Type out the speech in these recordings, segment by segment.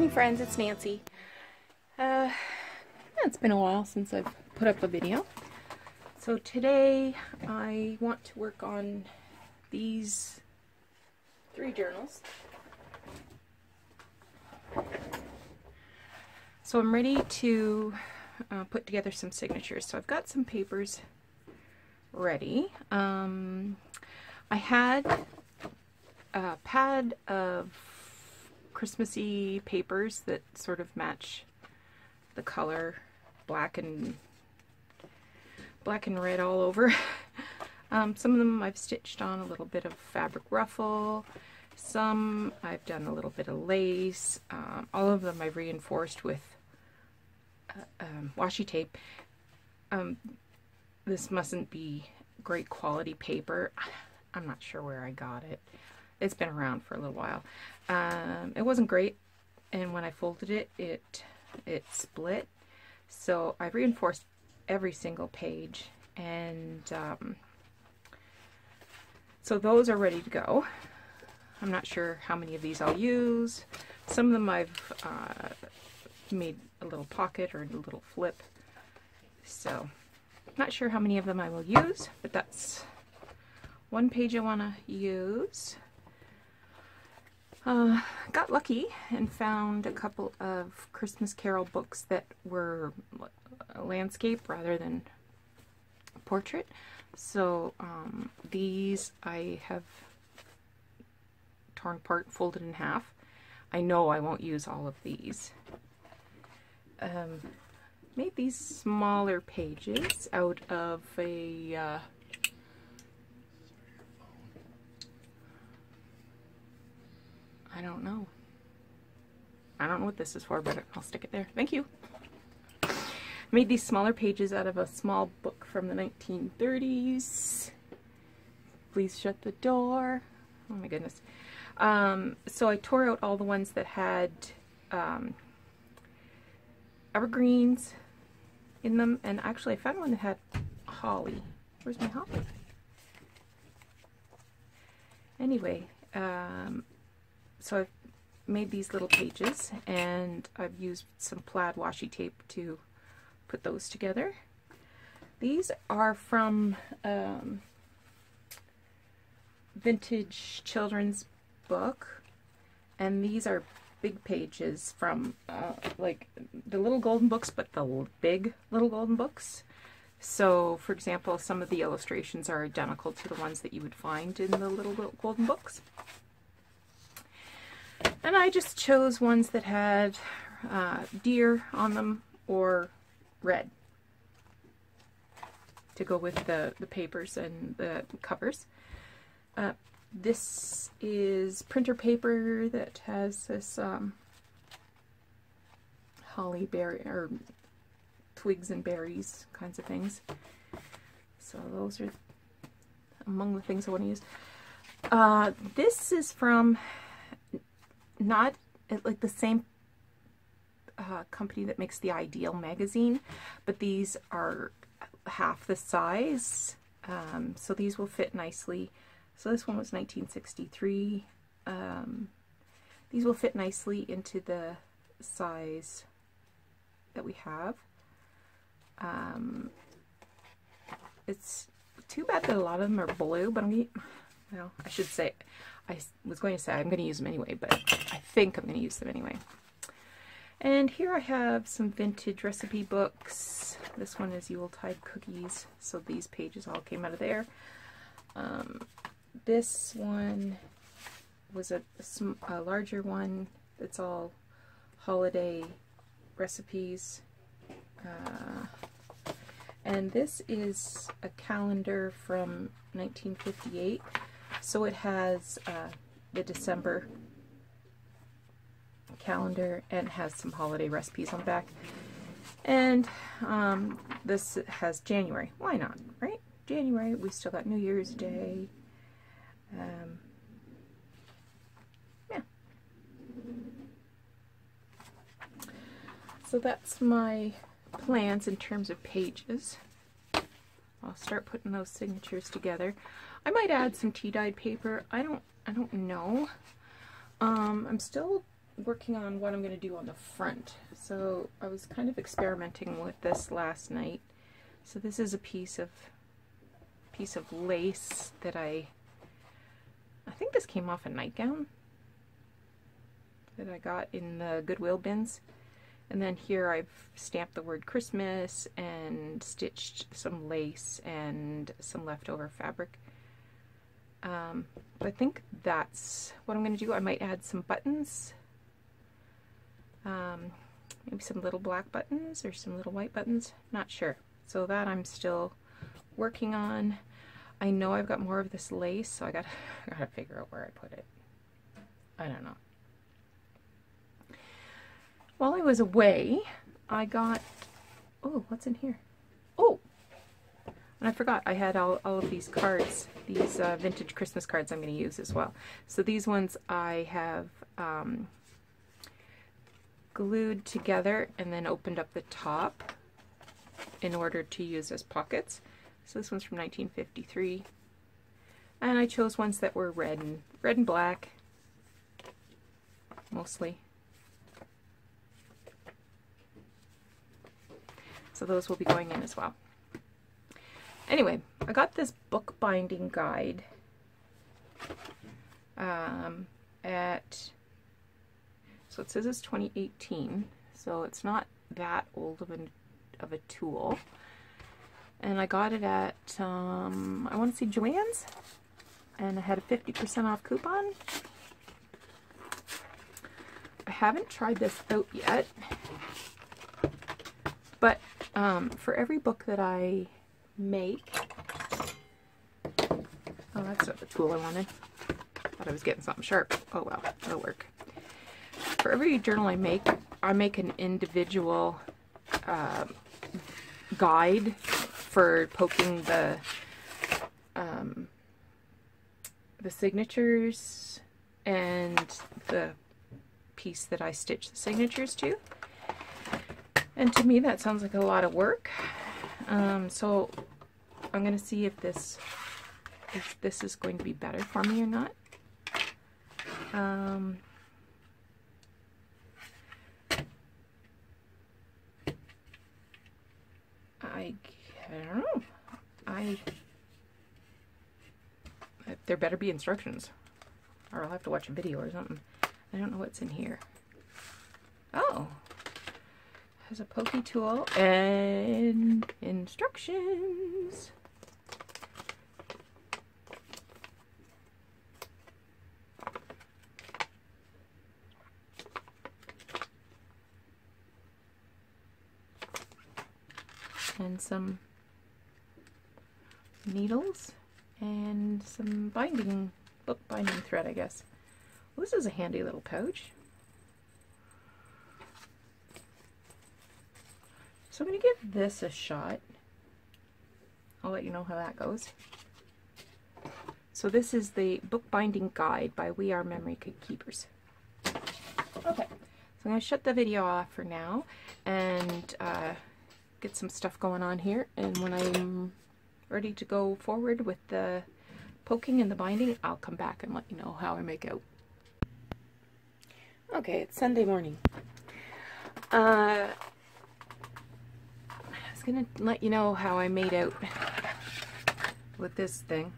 morning, friends. It's Nancy. It's been a while since I've put up a video. So today I want to work on these 3 journals. So I'm ready to put together some signatures. So I've got some papers ready. I had a pad of Christmassy papers that sort of match the color, black and red all over. Some of them I've stitched on a little bit of fabric ruffle. Some I've done a little bit of lace. All of them I've reinforced with washi tape. This mustn't be great quality paper. I'm not sure where I got it. It's been around for a little while. It wasn't great, and when I folded it, it split. So I reinforced every single page, and so those are ready to go. I'm not sure how many of these I'll use. Some of them I've made a little pocket or a little flip. So not sure how many of them I will use, but that's one page I want to use. Got lucky and found a couple of Christmas Carol books that were landscape rather than portrait. So these I have torn apart, folded in half. I know I won't use all of these. Made these smaller pages out of a I don't know what this is for, but I'll stick it there. Thank you. Made these smaller pages out of a small book from the 1930s. Please shut the door. Oh my goodness. So I tore out all the ones that had evergreens in them, and actually I found one that had holly. Where's my holly? Anyway, so I've made these little pages, and I've used some plaid washi tape to put those together. These are from vintage children's book, and these are big pages from like the little golden books, but the big little golden books. So for example, some of the illustrations are identical to the ones that you would find in the little golden books. And I just chose ones that had deer on them or red to go with the papers and the covers. This is printer paper that has this holly berry or twigs and berries kinds of things. So those are among the things I want to use. This is from not like the same company that makes the Ideal magazine, but these are half the size, so these will fit nicely. So this one was 1963. These will fit nicely into the size that we have. It's too bad that a lot of them are blue, but well, I should say, I was going to say I'm going to use them anyway, but I think I'm going to use them anyway. And here I have some vintage recipe books. This one is Yuletide cookies, so these pages all came out of there. This one was a larger one. It's all holiday recipes. And this is a calendar from 1958. So it has the December calendar and has some holiday recipes on the back. And this has January. Why not, right? January, we still got New Year's Day. Yeah. So that's my plans in terms of pages. I'll start putting those signatures together. I might add some tea-dyed paper. I don't know. I'm still working on what I'm going to do on the front. So I was kind of experimenting with this last night. So this is a piece of lace that I think this came off a nightgown that I got in the Goodwill bins. And then here I've stamped the word Christmas and stitched some lace and some leftover fabric. But I think that's what I'm going to do. I might add some buttons, maybe some little black buttons or some little white buttons, not sure. So that I'm still working on. I know I've got more of this lace, so I gotta figure out where I put it. I don't know. While I was away, I got, oh, what's in here? Oh, and I forgot, I had all of these cards, these vintage Christmas cards I'm going to use as well. So these ones I have glued together and then opened up the top in order to use as pockets. So this one's from 1953. And I chose ones that were red and black, mostly. So those will be going in as well. Anyway, I got this bookbinding guide so it says it's 2018, so it's not that old of a tool. And I got it at, I want to say Joann's, and I had a 50% off coupon. I haven't tried this out yet, but for every book that I make, oh, that's not the tool I wanted. Thought I was getting something sharp. Oh well, that'll work. For every journal I make an individual guide for poking the signatures and the piece that I stitch the signatures to. And to me that sounds like a lot of work. So I'm going to see if this is going to be better for me or not. I don't know. There better be instructions, or I'll have to watch a video or something. I don't know what's in here. Oh, has a pokey tool and instructions. And some needles and some book binding thread, I guess. Well, this is a handy little pouch. So I'm going to give this a shot. I'll let you know how that goes. So this is the bookbinding guide by We Are Memory Keepers. Okay, so I'm going to shut the video off for now and get some stuff going on here, and when I'm ready to go forward with the poking and the binding, I'll come back and let you know how I make out. Okay, it's Sunday morning. I was gonna let you know how I made out with this thing.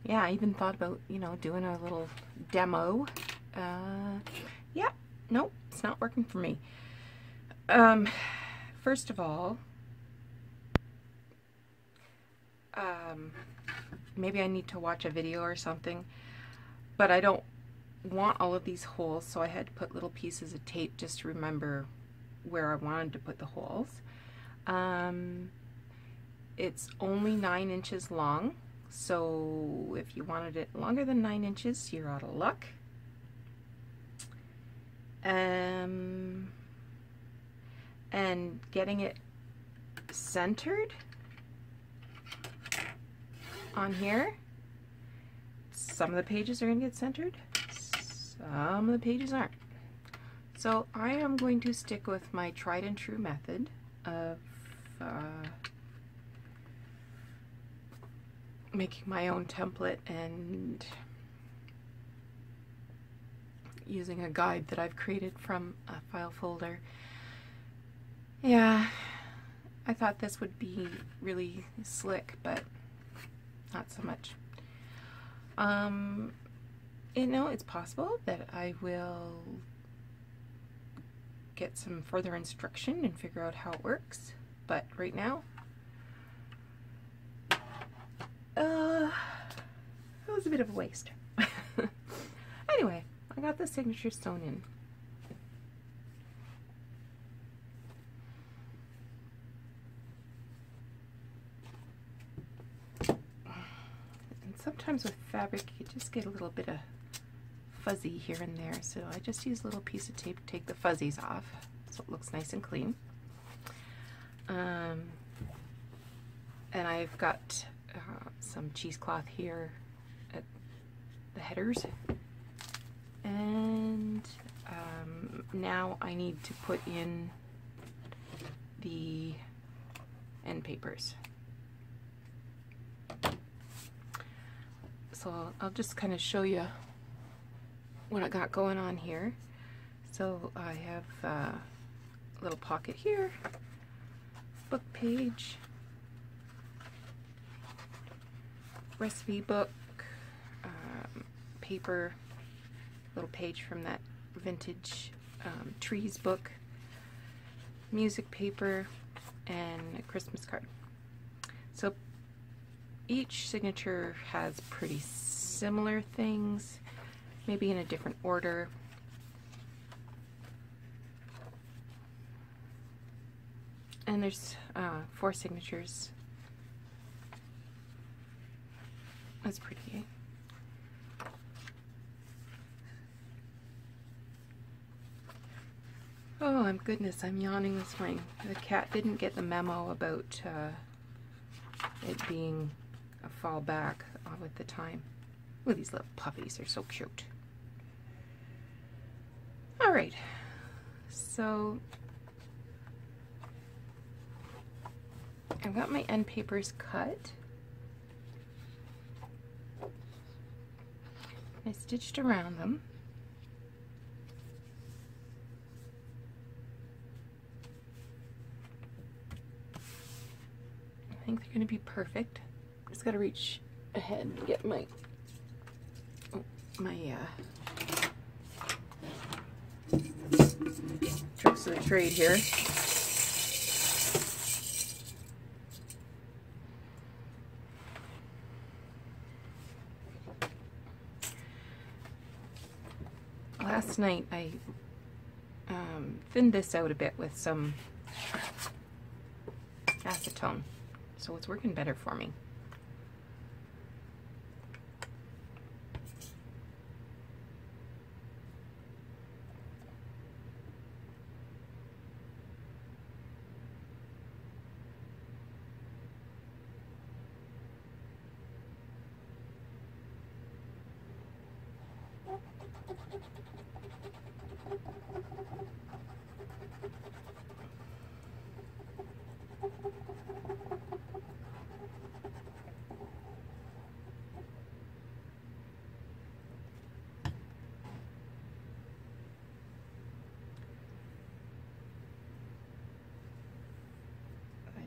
Yeah, I even thought about, you know, doing a little demo. Yeah, nope, it's not working for me. First of all, maybe I need to watch a video or something, but I don't want all of these holes, so I had to put little pieces of tape just to remember where I wanted to put the holes. It's only 9 inches long, so if you wanted it longer than 9 inches, you're out of luck. And getting it centered on here, some of the pages are going to get centered, some of the pages aren't. So I am going to stick with my tried and true method of making my own template and using a guide that I've created from a file folder. Yeah, I thought this would be really slick, but not so much. You know, it's possible that I will get some further instruction and figure out how it works, but right now, it was a bit of a waste. Anyway, I got the signature sewn in. And sometimes with fabric, you just get a little bit of fuzzy here and there, so I just use a little piece of tape to take the fuzzies off so it looks nice and clean. And I've got some cheesecloth here at the headers, and now I need to put in the end papers. So I'll just kind of show you what I got going on here. So I have a little pocket here, book page, recipe book, paper, little page from that vintage trees book, music paper, and a Christmas card. So each signature has pretty similar things, maybe in a different order. And there's 4 signatures. That's pretty, eh? Oh, my goodness, I'm yawning this morning. The cat didn't get the memo about it being a fall back with the time. Look at these little puppies, they're so cute. Alright, so I've got my end papers cut. I stitched around them. I think they're going to be perfect. Just got to reach ahead and get my tricks of the trade here. Last night I thinned this out a bit with some acetone, so it's working better for me.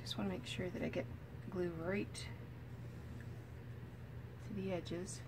Just want to make sure that I get glue right to the edges.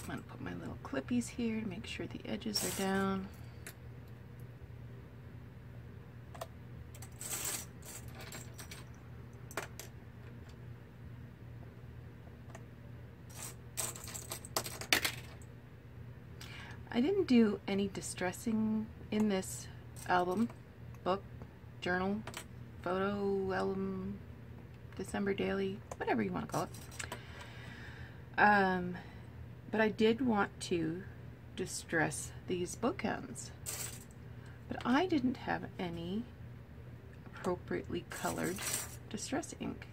I'm going to put my little clippies here to make sure the edges are down. I didn't do any distressing in this album, book, journal, photo album, December daily, whatever you want to call it. But I did want to distress these bookends. But I didn't have any appropriately colored distress ink.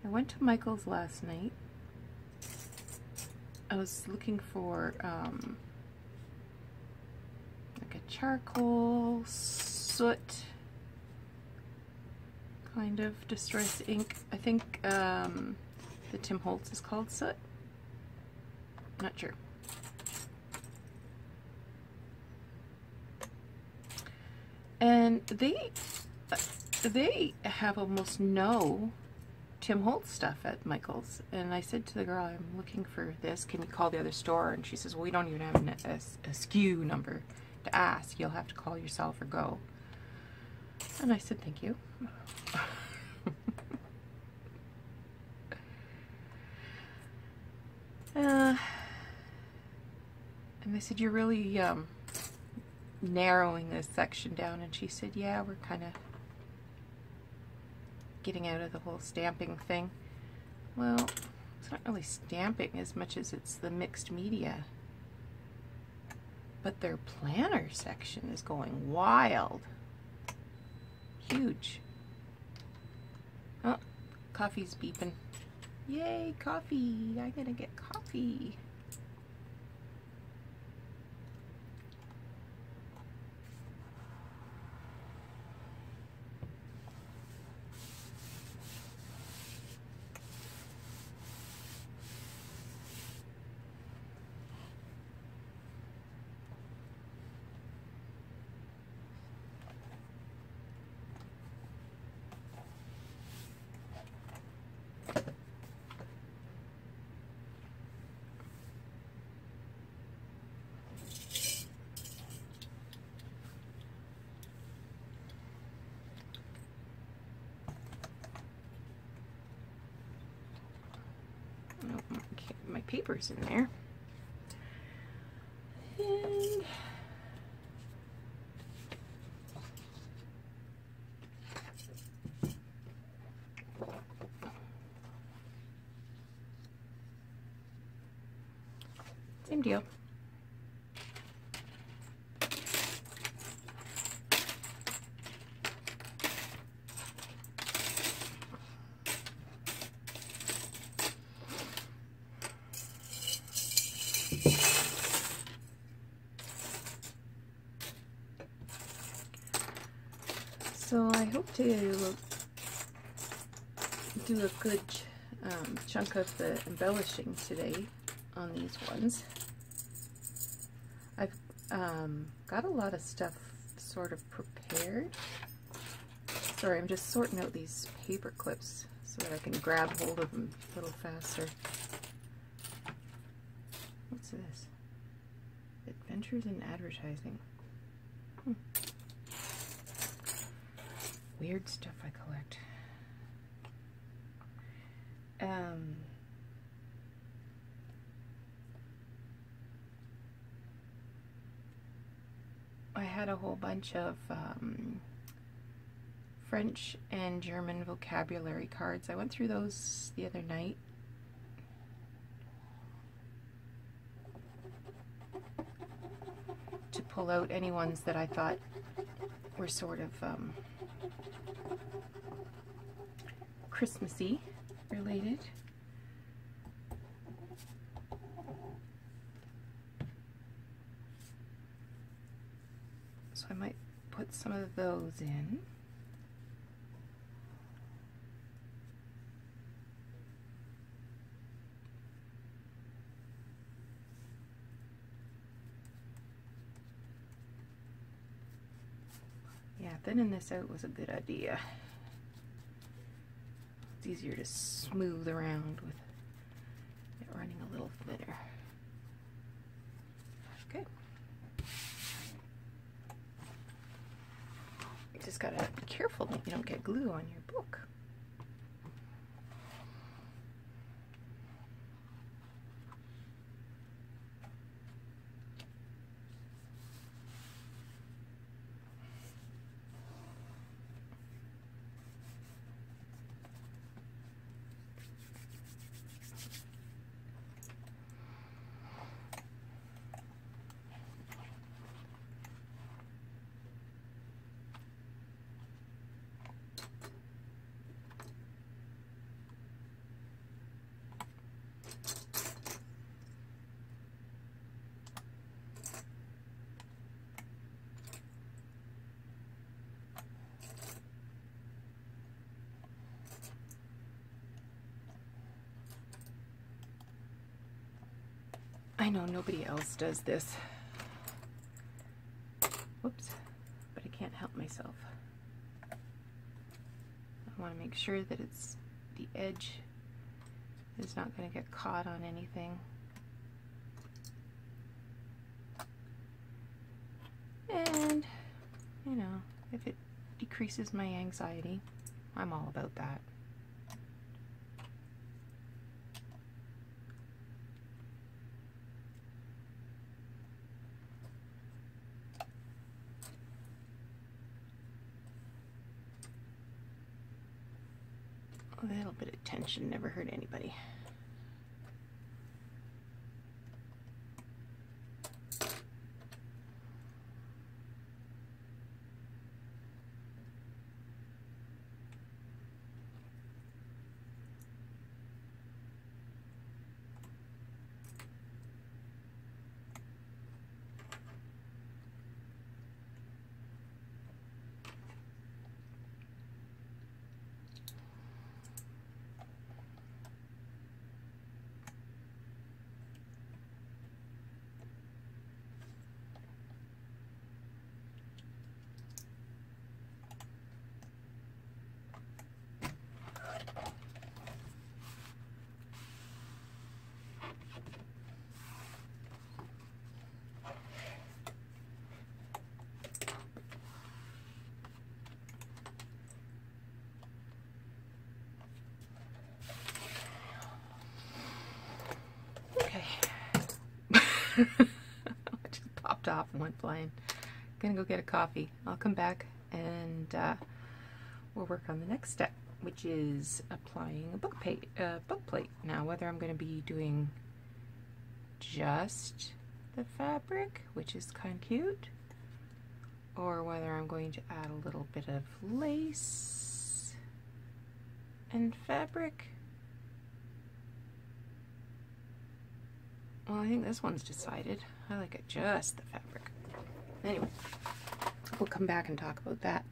I went to Michael's last night. I was looking for like a charcoal, soot kind of distress ink. I think the Tim Holtz is called soot. Not sure. And they have almost no Tim Holtz stuff at Michael's. And I said to the girl, I'm looking for this. Can you call the other store? And she says, well, we don't even have a SKU number to ask. You'll have to call yourself or go. And I said, thank you. And I said, you're really narrowing this section down. And she said, yeah, we're kind of getting out of the whole stamping thing. Well, it's not really stamping as much as it's the mixed media. But their planner section is going wild. Huge. Oh, coffee's beeping. Yay, coffee! I'm gonna get coffee. My paper's in there. And same deal. So I hope to do a good chunk of the embellishing today on these ones. I've got a lot of stuff sort of prepared. Sorry, I'm just sorting out these paper clips so that I can grab hold of them a little faster. What's this? Adventures in Advertising. Weird stuff I collect. I had a whole bunch of French and German vocabulary cards. I went through those the other night. To pull out any ones that I thought were sort of Christmassy related. So I might put some of those in. Yeah, thinning this out was a good idea. It's easier to smooth around with it running a little thinner. Good. You just gotta be careful that you don't get glue on your book. I know nobody else does this. Whoops, but I can't help myself. I want to make sure that the edge is not going to get caught on anything. And, you know, if it decreases my anxiety, I'm all about that. A little bit of tension never hurt anybody. I just popped off and went flying. Gonna go get a coffee. I'll come back and we'll work on the next step, which is applying a book plate. Now, whether I'm going to be doing just the fabric, which is kind of cute, or whether I'm going to add a little bit of lace and fabric. Well, I think this one's decided. I like it just the fabric. Anyway, we'll come back and talk about that.